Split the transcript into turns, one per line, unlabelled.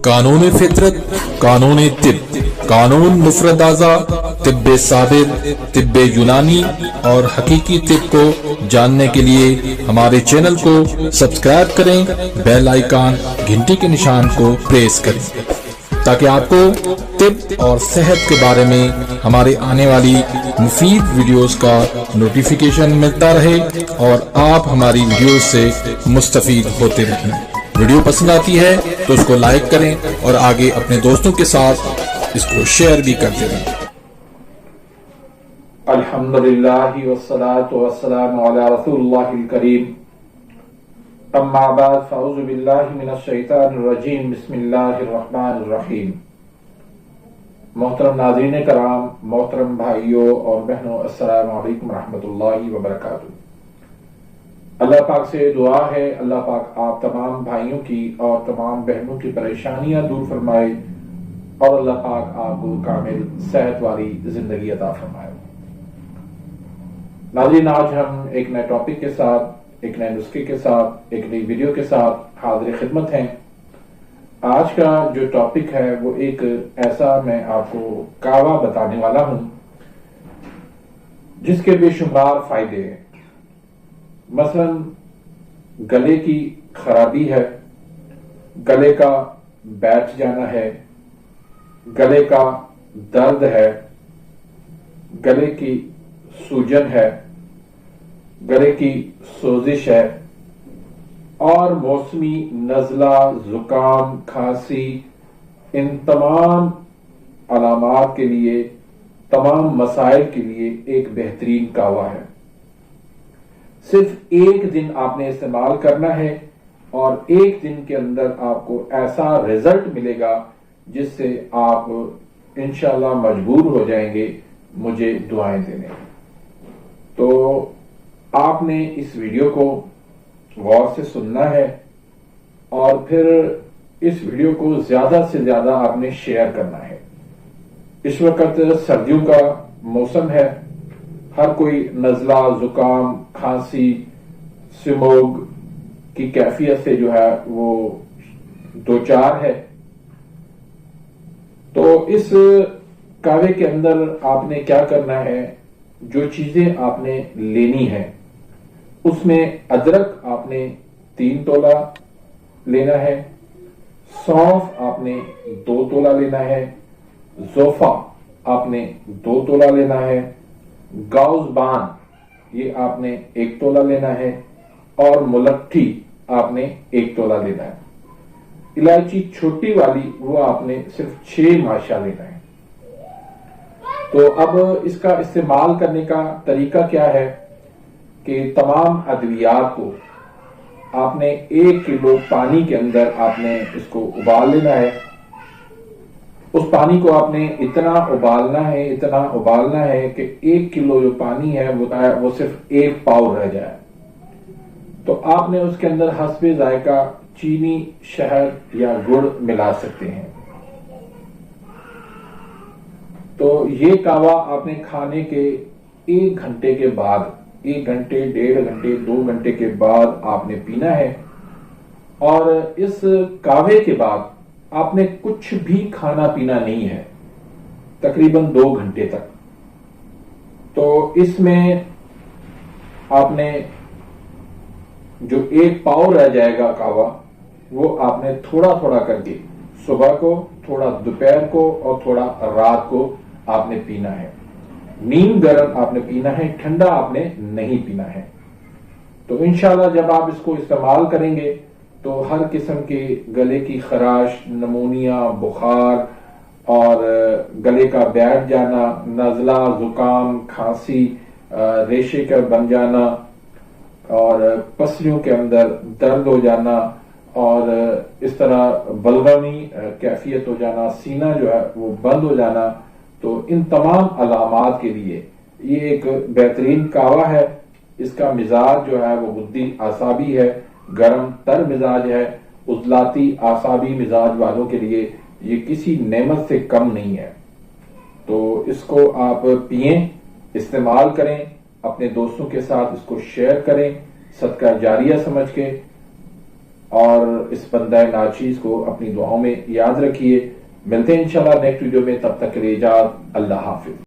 कानून फितरत, कानून तिब, कानून मुफरद आज़ा, तिब्ब साबिर, तिब्ब यूनानी और हकीकी तिब को जानने के लिए हमारे चैनल को सब्सक्राइब करें, बेल आइकन घंटी के निशान को प्रेस करें ताकि आपको तिब और सेहत के बारे में हमारे आने वाली मुफीद वीडियोस का नोटिफिकेशन मिलता रहे और आप हमारी वीडियोस से मुस्तफीद होते रहें। वीडियो पसंद आती है तो उसको लाइक करें और आगे अपने दोस्तों के साथ इसको शेयर भी करते रहें।
अल्हम्दुलिल्लाहि वस्सलातु वस्सलामु अला रसूलिल्लाहिल करीम। अम्मा बाद फ़अऊज़ु बिल्लाहि मिनश शैतानिर रजीम। बिस्मिल्लाहिर रहमानिर रहीम। मोहतरम नाज़रीन कराम, मोहतरम भाइयों और बहनों, अस्सलामु अलैकुम रहमतुल्लाहि व बरकातुहू। अल्लाह पाक से दुआ है, अल्लाह पाक आप तमाम भाइयों की और तमाम बहनों की परेशानियां दूर फरमाए और अल्लाह पाक आपको कामिल सेहत वाली जिंदगी अता फरमाए। नाज़रीन, आज हम एक नए टॉपिक के साथ, एक नए नुस्खे के साथ, एक नई वीडियो के साथ हाजिर खिदमत हैं। आज का जो टॉपिक है वो एक ऐसा, मैं आपको कावा बताने वाला हूं जिसके बेशुमार फायदे हैं। मसलन गले की खराबी है, गले का बैठ जाना है, गले का दर्द है, गले की सूजन है, गले की सोजिश है और मौसमी नज़ला, जुकाम, खांसी, इन तमाम अलामात के लिए, तमाम मसाइल के लिए एक बेहतरीन कावा है। सिर्फ एक दिन आपने इस्तेमाल करना है और एक दिन के अंदर आपको ऐसा रिजल्ट मिलेगा जिससे आप इंशाल्लाह मजबूर हो जाएंगे मुझे दुआएं देने। तो आपने इस वीडियो को गौर से सुनना है और फिर इस वीडियो को ज्यादा से ज्यादा आपने शेयर करना है। इस वक्त सर्दियों का मौसम है, हर कोई नज़ला, जुकाम, खांसी, स्मोग की कैफियत से जो है वो दो चार है। तो इस कावे के अंदर आपने क्या करना है, जो चीजें आपने लेनी है उसमें अदरक आपने 3 तोला लेना है, सौंफ आपने 2 तोला लेना है, ज़ोफा आपने 2 तोला लेना है, गाउज़बान ये आपने 1 तोला लेना है और मुलट्ठी आपने 1 तोला लेना है। इलायची छोटी वाली वो आपने सिर्फ 6 माशा लेना है। तो अब इसका इस्तेमाल करने का तरीका क्या है कि तमाम अद्वियात को आपने 1 किलो पानी के अंदर आपने इसको उबाल लेना है। उस पानी को आपने इतना उबालना है कि 1 किलो जो पानी है वो सिर्फ 1 पाव रह जाए। तो आपने उसके अंदर हस्बे जायका चीनी, शहद या गुड़ मिला सकते हैं। तो ये कावा आपने खाने के 1 घंटे के बाद, 1 घंटे, 1.5 घंटे, 2 घंटे के बाद आपने पीना है और इस कावे के बाद आपने कुछ भी खाना पीना नहीं है तकरीबन 2 घंटे तक। तो इसमें आपने जो 1 पाव रह जाएगा कावा, वो आपने थोड़ा थोड़ा करके सुबह को, थोड़ा दोपहर को और थोड़ा रात को आपने पीना है। नीम गर्म आपने पीना है, ठंडा आपने नहीं पीना है। तो इंशाल्लाह जब आप इसको इस्तेमाल करेंगे तो हर किस्म के गले की खराश, नमोनिया, बुखार और गले का बैठ जाना, नज़ला, जुकाम, खांसी, रेशे का बन जाना और पसलियों के अंदर दर्द हो जाना और इस तरह बलगमी कैफियत हो जाना, सीना जो है वो बंद हो जाना, तो इन तमाम अलामात के लिए ये एक बेहतरीन कावा है। इसका मिजाज जो है वो बुद्धि आसाबी है, गर्म तर मिजाज है। उजलाती आसाबी मिजाज वालों के लिए ये किसी नेमत से कम नहीं है। तो इसको आप पिएं, इस्तेमाल करें, अपने दोस्तों के साथ इसको शेयर करें, सदका जारिया समझ के। اور اس بندہ ناچیز کو اپنی دعاؤں میں یاد رکھیے. ملتے ہیں انشاءاللہ نیکسٹ ویڈیو میں، تب تک کے لیے اجازت. اللہ حافظ.